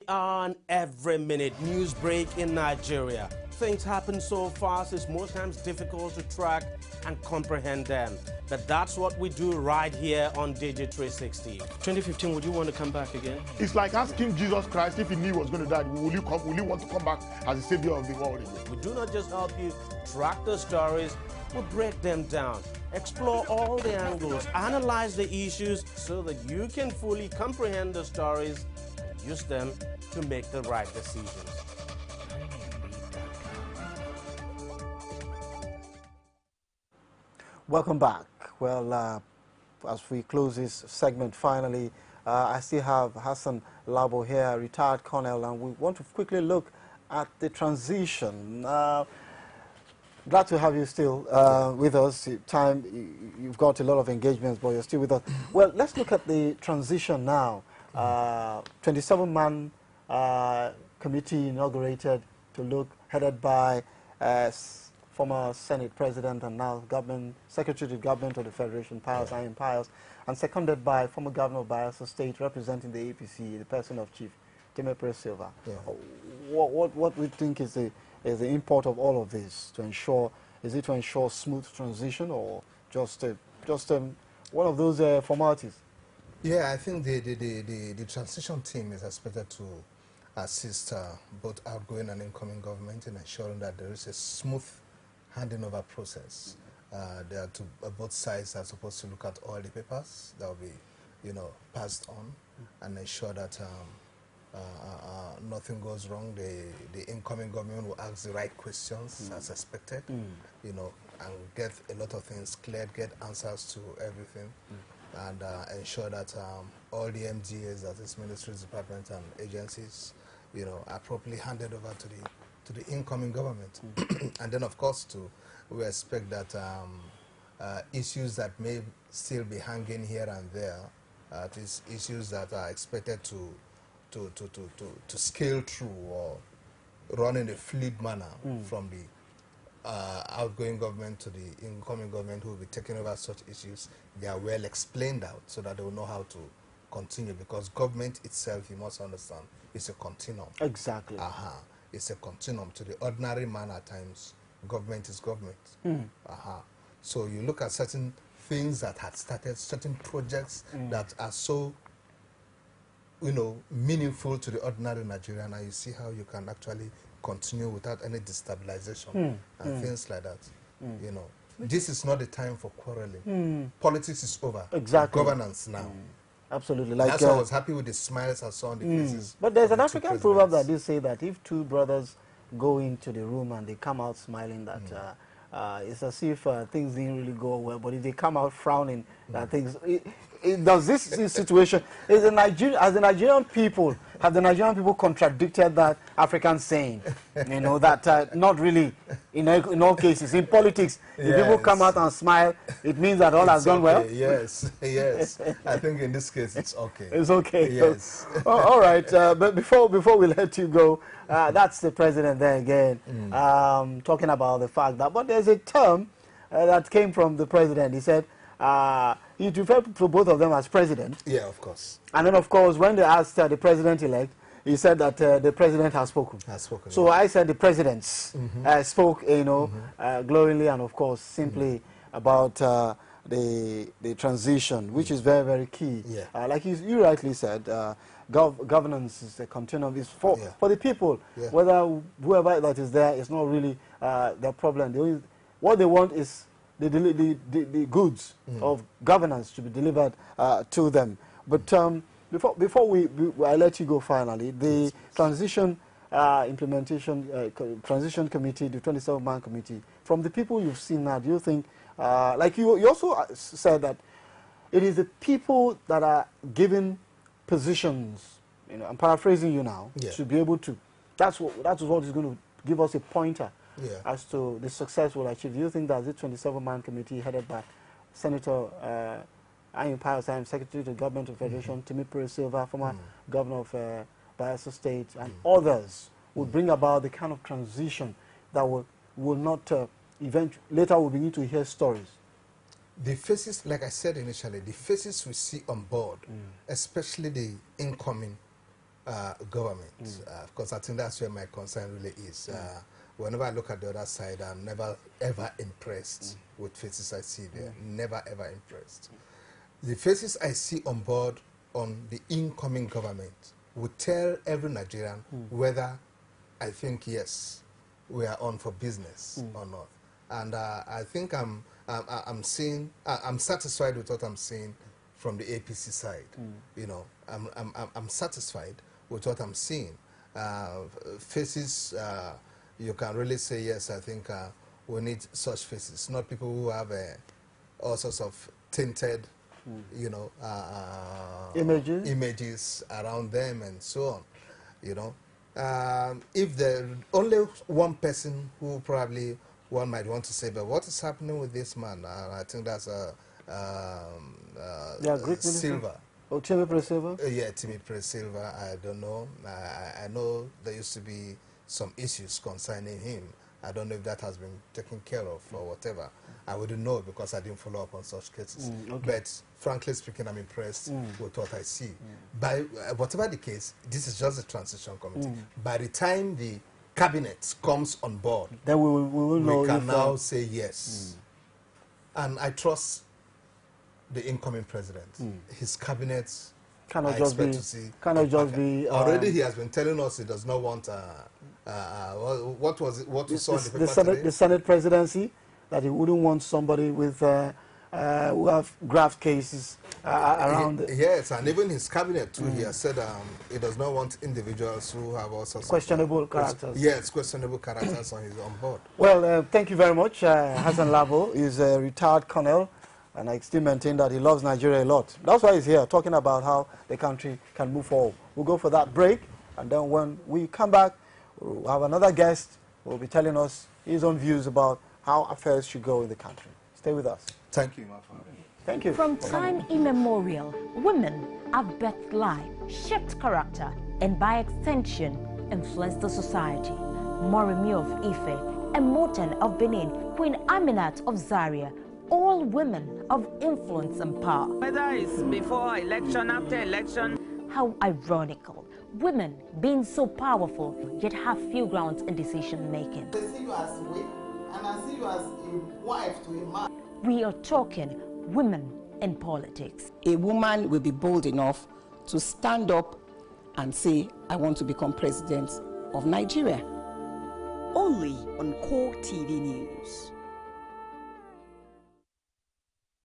On every minute news break in Nigeria. Things happen so fast it's most times difficult to track and comprehend them. But that's what we do right here on Digi360. 2015, would you want to come back again? It's like asking Jesus Christ if he knew he was going to die, will you want to come back as the savior of the world again? We do not just help you track the stories, we break them down, explore all the angles, analyze the issues so that you can fully comprehend the stories and use them to make the right decisions. Welcome back. Well, as we close this segment finally, I still have Hassan Labo here, retired colonel, and we want to quickly look at the transition. Glad to have you still with us. You've got a lot of engagements, but you're still with us. Well, let's look at the transition now. 27-man committee inaugurated to look, headed by former Senate President and now Secretary to Government of the Federation, Pius Ayim Pius, and seconded by former Governor of Bayelsa State representing the APC, the person of Chief Temepere Silva. Yeah. What we think is the import of all of this to ensure? Is it to ensure smooth transition or just one of those formalities? Yeah, I think the transition team is expected to assist both outgoing and incoming government in ensuring that there is a smooth handing over process. Both sides are supposed to look at all the papers that will be, passed on and ensure that nothing goes wrong. The incoming government will ask the right questions as expected, and get a lot of things cleared, get answers to everything, and ensure that all the MDAs, that is ministries, departments, and agencies, are properly handed over to the incoming government. And then, of course, we expect that issues that may still be hanging here and there, these issues that are expected to scale through or run in a fluid manner from the outgoing government to the incoming government who will be taking over such issues, they are well explained out so that they will know how to continue, because government itself, you must understand, is a continuum. Exactly. It's a continuum. To the ordinary man at times, government is government. So you look at certain things that had started, certain projects that are so meaningful to the ordinary Nigerian, and you see how you can actually continue without any destabilization and things like that. This is not the time for quarreling. Politics is over. Exactly. Governance now. Absolutely. That's why I was happy with the smiles I saw on the faces. But there's an African proverb that they say that if two brothers go into the room and they come out smiling, that it's as if things didn't really go well. But if they come out frowning, that things... does this situation, as the Nigerian people, have the Nigerian people contradicted that African saying? That not really, in all cases. In politics, if people come out and smile, it means that all has gone well? Yes, yes. I think in this case, it's okay. It's okay. Yes. All right, but before we let you go, that's the president there again, talking about the fact that, but there's a term that came from the president. He said, he referred to both of them as president. Yeah, of course. And then, of course, when they asked the president-elect, he said that the president has spoken. So I said the presidents spoke, glowingly and, of course, simply about the transition, which is very, very key. Yeah. Like you rightly said, governance is a continuum. It's for the people. Yeah. Whether whoever that is there is not really their problem. What they want is the goods of governance to be delivered to them. But before I let you go finally, the transition transition committee, the 27-man committee, from the people you've seen now, do you think, like you also said that it is the people that are given positions, I'm paraphrasing you now, to be able to, that's what is going to give us a pointer as to the success we'll achieve. Do you think that the 27-man committee headed by Senator Ayim Pius, Secretary to the Government of Federation, Temepere Silva, former Governor of Bayelsa State, and others will bring about the kind of transition that will not later we'll begin to hear stories? The faces, like I said initially, the faces we see on board, especially the incoming government, because I think that's where my concern really is. Whenever I look at the other side, I'm never ever impressed with faces I see there. Never ever impressed. The faces I see on board on the incoming government would tell every Nigerian whether I think yes, we are on for business or not. And I think I'm satisfied with what I'm seeing from the APC side. You know, I'm satisfied with what I'm seeing. Faces, you can really say yes. I think we need such faces, not people who have all sorts of tinted, you know, images around them and so on. You know, if there only one person who probably one might want to say, but what is happening with this man? I think that's Silva. Oh, Timmy Pre-Silva? Yeah, Timmy Pre-Silva. I don't know. I know there used to be some issues concerning him. I don't know if that has been taken care of or whatever. I wouldn't know because I didn't follow up on such cases. But frankly speaking, I'm impressed with what I see. By whatever the case, this is just a transition committee. By the time the cabinet comes on board, then we will know. We can now say yes. And I trust the incoming president. His cabinet cannot just be. Already he has been telling us he does not want. What was it? What we saw in the paper today? The Senate presidency, that he wouldn't want somebody with who have graft cases around. Yes, and even his cabinet too. He has said he does not want individuals who have also questionable characters. Yes, questionable characters on board. Well, thank you very much. Hassan Labo is a retired colonel, and I still maintain that he loves Nigeria a lot. That's why he's here, talking about how the country can move forward. We'll go for that break, and then when we come back, we'll have another guest who will be telling us his own views about how affairs should go in the country. Stay with us. Thank you, my father. Thank you. From time immemorial, women have birthed life, shaped character, and by extension, influenced the society. Moremi of Ife, Emoten of Benin, Queen Aminat of Zaria, all women of influence and power. Whether it's before election, after election. How ironical. Women being so powerful, yet have few grounds in decision making. They see you as a wife, and I see you as a wife to a man. We are talking women in politics. A woman will be bold enough to stand up and say, I want to become president of Nigeria. Only on Core TV News.